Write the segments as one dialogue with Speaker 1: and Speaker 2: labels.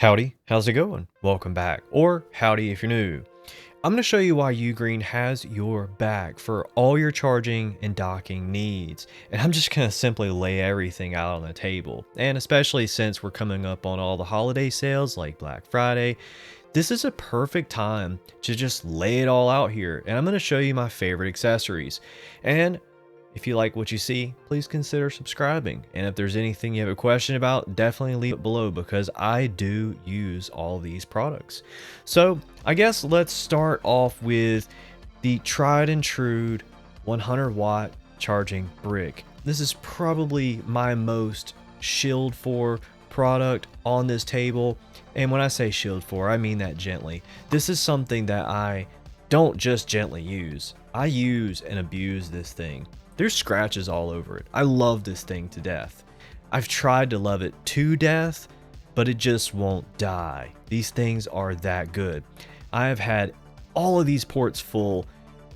Speaker 1: Howdy, how's it going? Welcome back, or howdy if you're new. I'm going to show you why UGREEN has your back for all your charging and docking needs. And I'm just going to simply lay everything out on the table. And especially since we're coming up on all the holiday sales like Black Friday, this is a perfect time to just lay it all out here. And I'm going to show you my favorite accessories. And if you like what you see, please consider subscribing. And if there's anything you have a question about, definitely leave it below because I do use all these products. So I guess let's start off with the tried and true 100-watt charging brick. This is probably my most shilled for product on this table. And when I say shilled for, I mean that gently. This is something that I don't just gently use. I use and abuse this thing. There's scratches all over it. I love this thing to death. I've tried to love it to death, but it just won't die. These things are that good. I have had all of these ports full,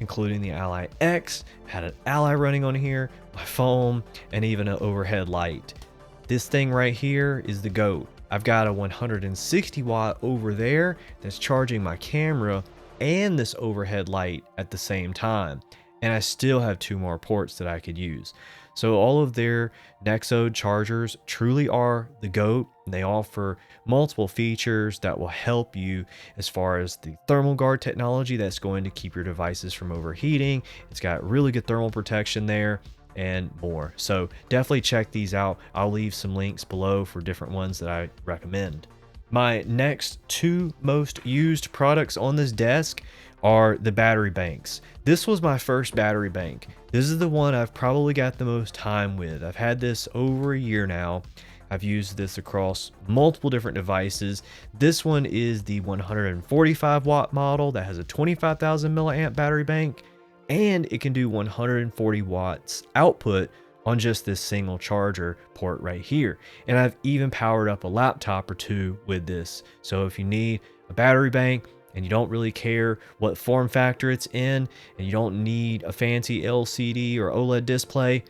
Speaker 1: including the Ally X, had an Ally running on here, my phone, and even an overhead light. This thing right here is the GOAT. I've got a 160 watt over there that's charging my camera and this overhead light at the same time. And I still have two more ports that I could use. So all of their Nexode chargers truly are the GOAT. They offer multiple features that will help you as far as the thermal guard technology that's going to keep your devices from overheating. It's got really good thermal protection there and more. So definitely check these out. I'll leave some links below for different ones that I recommend. My next two most used products on this desk are the battery banks. This was my first battery bank. This is the one I've probably got the most time with. I've had this over a year now. I've used this across multiple different devices. This one is the 145 watt model that has a 25,000 milliamp battery bank, and it can do 140 watts output on just this single charger port right here. And I've even powered up a laptop or two with this. So if you need a battery bank and you don't really care what form factor it's in, and you don't need a fancy LCD or OLED display,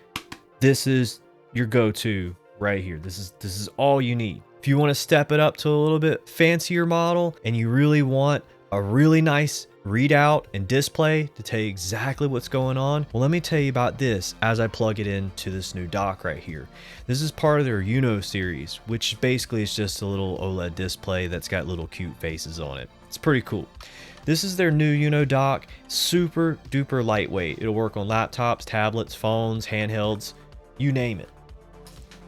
Speaker 1: this is your go-to right here. This is all you need. If you want to step it up to a little bit fancier model and you really want a really nice readout and display to tell you exactly what's going on, well, let me tell you about this as I plug it into this new dock right here. This is part of their series, which basically is just a little OLED display that's got little cute faces on it. It's pretty cool. This is their new dock, super duper lightweight. It'll work on laptops, tablets, phones, handhelds, you name it.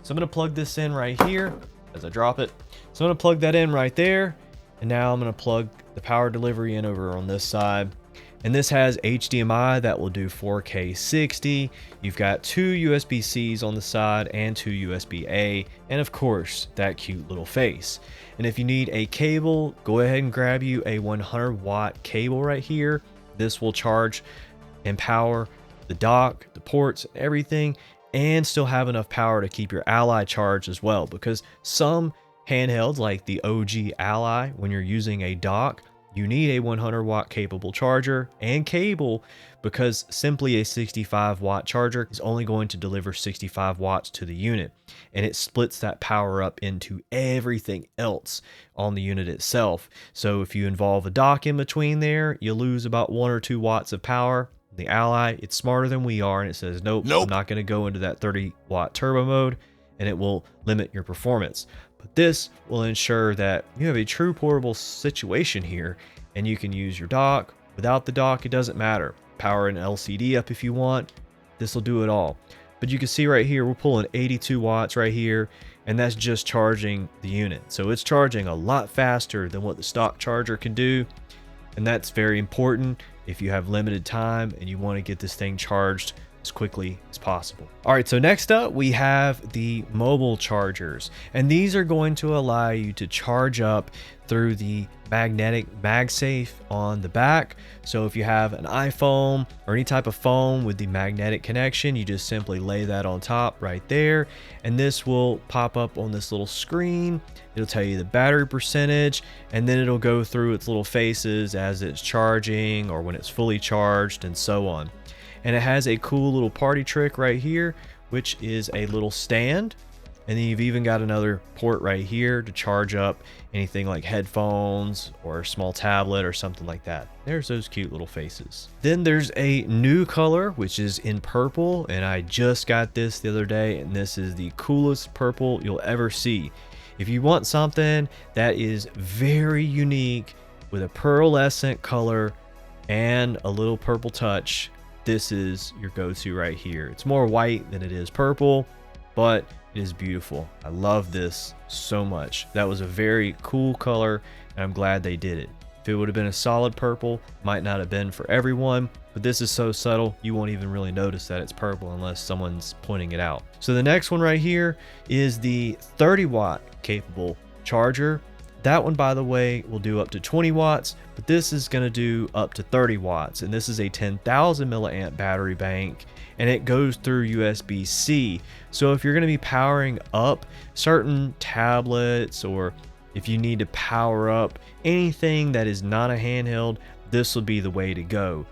Speaker 1: So I'm gonna plug this in right here as I drop it. So I'm gonna plug that in right there. And now I'm gonna plug the power delivery in over on this side. And this has HDMI that will do 4K 60. You've got two USB-Cs on the side and two USB-A, and of course that cute little face. And if you need a cable, go ahead and grab you a 100-watt cable right here. This will charge and power the dock, the ports, everything, and still have enough power to keep your Ally charged as well, because some handhelds like the OG Ally, when you're using a dock, you need a 100-watt capable charger and cable, because simply a 65-watt charger is only going to deliver 65 watts to the unit, and it splits that power up into everything else on the unit itself. So if you involve a dock in between there, you lose about 1 or 2 watts of power. The Ally, it's smarter than we are, and it says, nope. I'm not going to go into that 30-watt turbo mode, and it will limit your performance. But this will ensure that you have a true portable situation here, and you can use your dock. Without the dock, it doesn't matter. Power an LCD up if you want. This will do it all. But you can see right here, we're pulling 82 watts right here, and that's just charging the unit. So it's charging a lot faster than what the stock charger can do, and that's very important if you have limited time and you want to get this thing charged as quickly as possible. All right, so next up we have the mobile chargers, and these are going to allow you to charge up through the magnetic MagSafe on the back. So if you have an iPhone or any type of phone with the magnetic connection, you just simply lay that on top right there, and this will pop up on this little screen. It'll tell you the battery percentage, and then it'll go through its little faces as it's charging or when it's fully charged and so on. And it has a cool little party trick right here, which is a little stand And then you've even got another port right here to charge up anything like headphones or a small tablet or something like that. There's those cute little faces. Then there's a new color, which is in purple, and I just got this the other day, and this is the coolest purple you'll ever see. If you want something that is very unique with a pearlescent color and a little purple touch, this is your go-to right here. It's more white than it is purple, but it is beautiful. I love this so much. That was a very cool color, and I'm glad they did it. If it would have been a solid purple, might not have been for everyone, but this is so subtle, you won't even really notice that it's purple unless someone's pointing it out. So the next one right here is the 30-watt capable charger. That one, by the way, will do up to 20 watts, but this is going to do up to 30 watts. And this is a 10,000 milliamp battery bank, and it goes through USB-C. So if you're going to be powering up certain tablets, or if you need to power up anything that is not a handheld, this will be the way to go.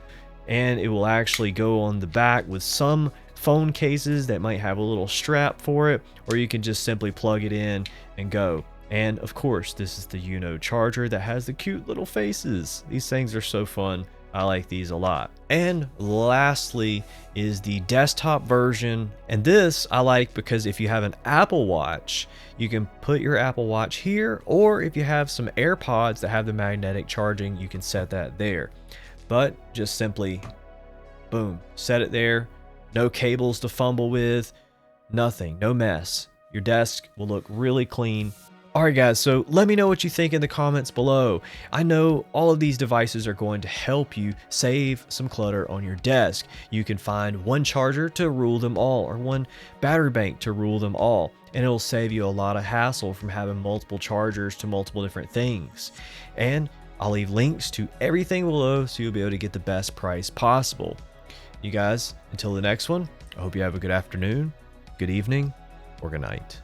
Speaker 1: And it will actually go on the back with some phone cases that might have a little strap for it, or you can just simply plug it in and go. And of course, this is the charger that has the cute little faces. These things are so fun. I like these a lot. And lastly is the desktop version. And this I like because if you have an Apple Watch, you can put your Apple Watch here, or if you have some AirPods that have the magnetic charging, you can set that there. But just simply, boom, set it there. No cables to fumble with, nothing, no mess. Your desk will look really clean. Alright guys, so let me know what you think in the comments below. I know all of these devices are going to help you save some clutter on your desk. You can find one charger to rule them all, or one battery bank to rule them all, and it'll save you a lot of hassle from having multiple chargers to multiple different things. And I'll leave links to everything below so you'll be able to get the best price possible. You guys, until the next one, I hope you have a good afternoon, good evening, or good night.